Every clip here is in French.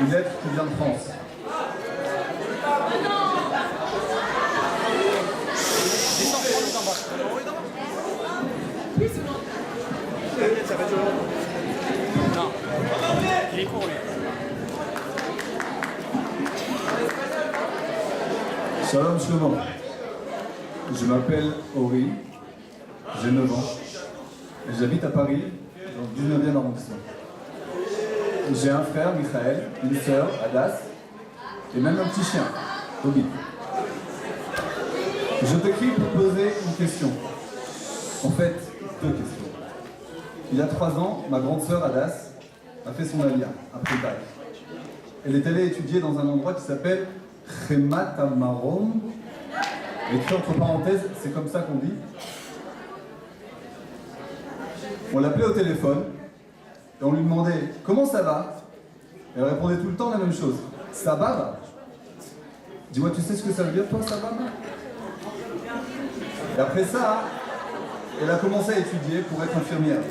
Une lettre qui vient de France. Shalom Shlomo. Je m'appelle Ori, j'ai 9 ans et j'habite à Paris, dans le 19e arrondissement. J'ai un frère, Michael, une sœur, Adas, et même un petit chien, Toby. Je t'écris pour poser une question. En fait, 2 questions. Il y a 3 ans, ma grande sœur, Adas, a fait son alia, après le bac. Elle est allée étudier dans un endroit qui s'appelle Chemat Amarom. Écrit entre parenthèses, c'est comme ça qu'on dit. On l'appelait au téléphone et on lui demandait comment ça va. Elle répondait tout le temps la même chose. Ça va? Dis-moi, tu sais ce que ça veut dire toi, ça va? Et après ça, elle a commencé à étudier pour être infirmière.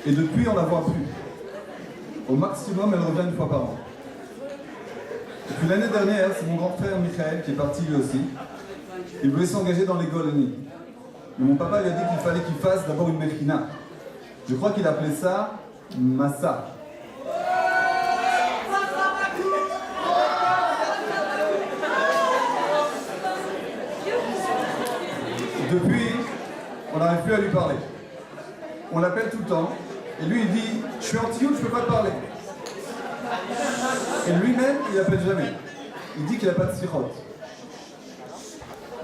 Et depuis, on la voit plus. Au maximum, elle revient une fois par an. Et puis l'année dernière, c'est mon grand frère Michael qui est parti lui aussi. Il voulait s'engager dans les Golani. Mais mon papa lui a dit qu'il fallait qu'il fasse d'abord une Mechina. Je crois qu'il appelait ça Massa. Depuis, on n'arrive plus à lui parler. On l'appelle tout le temps. Et lui, il dit « Je suis anti-you, je ne peux pas te parler ». Et lui-même, il n'appelle jamais. Il dit qu'il n'a pas de sirote.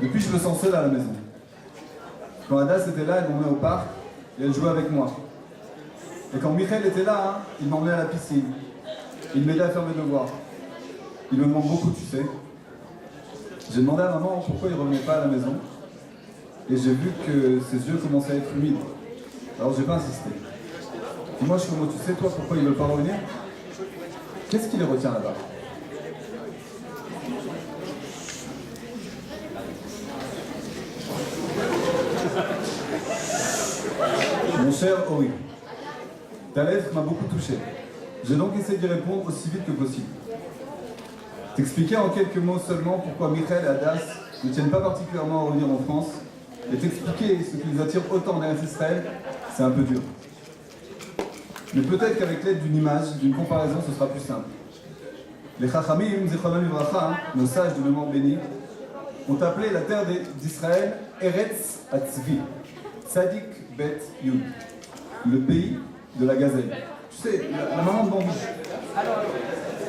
Depuis, je me sens seul à la maison. Quand Adas était là, elle m'emmenait au parc et elle jouait avec moi. Et quand Michael était là, il m'emmenait à la piscine. Il m'aidait à faire mes devoirs. Il me manque beaucoup, tu sais. J'ai demandé à maman pourquoi il ne revenait pas à la maison. Et j'ai vu que ses yeux commençaient à être humides. Alors j'ai pas insisté. Et moi, je suis comme, tu sais, toi, pourquoi il ne veut pas revenir? Qu'est-ce qui les retient là-bas? Mon cher Ori, ta lettre m'a beaucoup touché. J'ai donc essayé d'y répondre aussi vite que possible. T'expliquer en quelques mots seulement pourquoi Michael et Adas ne tiennent pas particulièrement à revenir en France, et t'expliquer ce qui les attire autant en Eretz Israël, c'est un peu dur. Mais peut-être qu'avec l'aide d'une image, d'une comparaison, ce sera plus simple. Les Chachamim, Zichronam Livracha, nos sages de mémoire bénie, ont appelé la terre d'Israël Eretz Atzvi, Tzadik Bet Yud, le pays de la gazelle. Tu sais, la maman de bambou.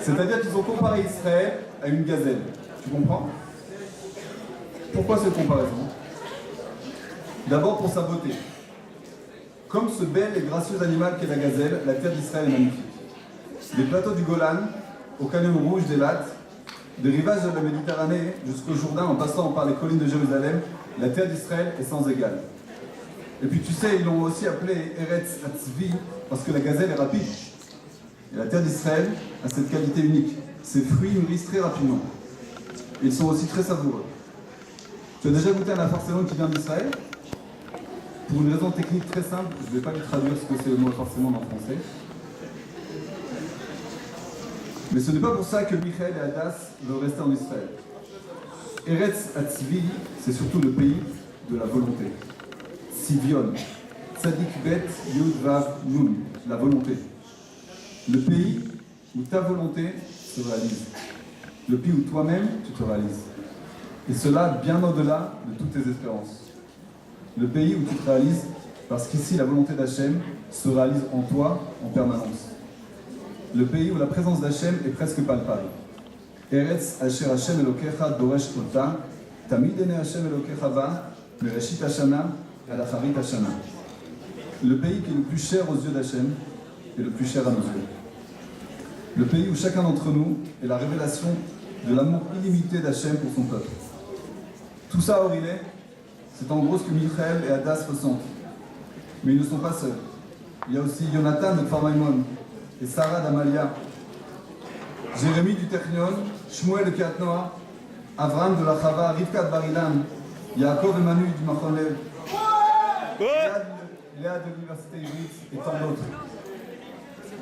C'est-à-dire qu'ils ont comparé Israël à une gazelle. Tu comprends? Pourquoi cette comparaison? D'abord pour sa beauté. Comme ce bel et gracieux animal qu'est la gazelle, la terre d'Israël est magnifique. Des plateaux du Golan, au canyon rouge d'Elat, des rivages de la Méditerranée jusqu'au Jourdain en passant par les collines de Jérusalem, la terre d'Israël est sans égale. Et puis tu sais, ils l'ont aussi appelé Eretz Atzvi parce que la gazelle est rapide. Et la terre d'Israël a cette qualité unique. Ses fruits mûrissent très rapidement. Ils sont aussi très savoureux. Tu as déjà goûté un afarcelon qui vient d'Israël? Pour une raison technique très simple, je ne vais pas lui traduire ce que c'est le mot afarcelon en français. Mais ce n'est pas pour ça que Michael et Adas veulent rester en Israël. Eretz Atzvi, c'est surtout le pays de la volonté. Sivion, Tzadik Bet Yud Vav Nun, la volonté. Le pays où ta volonté se réalise. Le pays où toi-même tu te réalises. Et cela bien au-delà de toutes tes espérances. Le pays où tu te réalises parce qu'ici la volonté d'Hachem se réalise en toi en permanence. Le pays où la présence d'Hachem est presque palpable. Eretz Asher Hashem Elokecha Doresh Ota, Tamid Ene Hashem Elokecha Va, Mereshit Hashana, Alacharit Hashana. Le pays qui est le plus cher aux yeux d'Hachem et le plus cher à nos yeux. Le pays où chacun d'entre nous est la révélation de l'amour illimité d'Hachem pour son peuple. Tout ça, Aurilé, c'est en gros ce que Michael et Adas ressentent. Mais ils ne sont pas seuls. Il y a aussi Jonathan de Farmaimon et Sarah d'Amalia, Jérémie du Technion, Shmuel de Kiat-Noah, Avram de la Chava, Rivka de Barilan, Yaakov et Manu du Machon Lev, Léa de l'Université Ivrit et tant d'autres.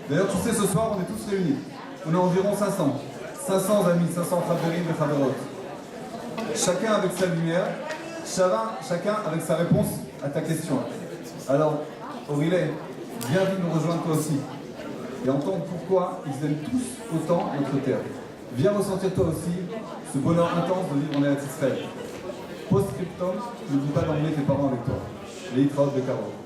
D'ailleurs, tu sais, ce soir, on est tous réunis. On est environ 500. 500 amis, 500 Khaverim et Khaverot. Chacun avec sa lumière, chacun avec sa réponse à ta question. Alors, Aurélie, viens vite nous rejoindre toi aussi. Et entendre pourquoi ils aiment tous autant notre terre. Viens ressentir toi aussi ce bonheur intense de vivre en Eretz Israël. Post-scriptum, n'oublie pas d'emmener tes parents avec toi. Les Yitraot de Caro.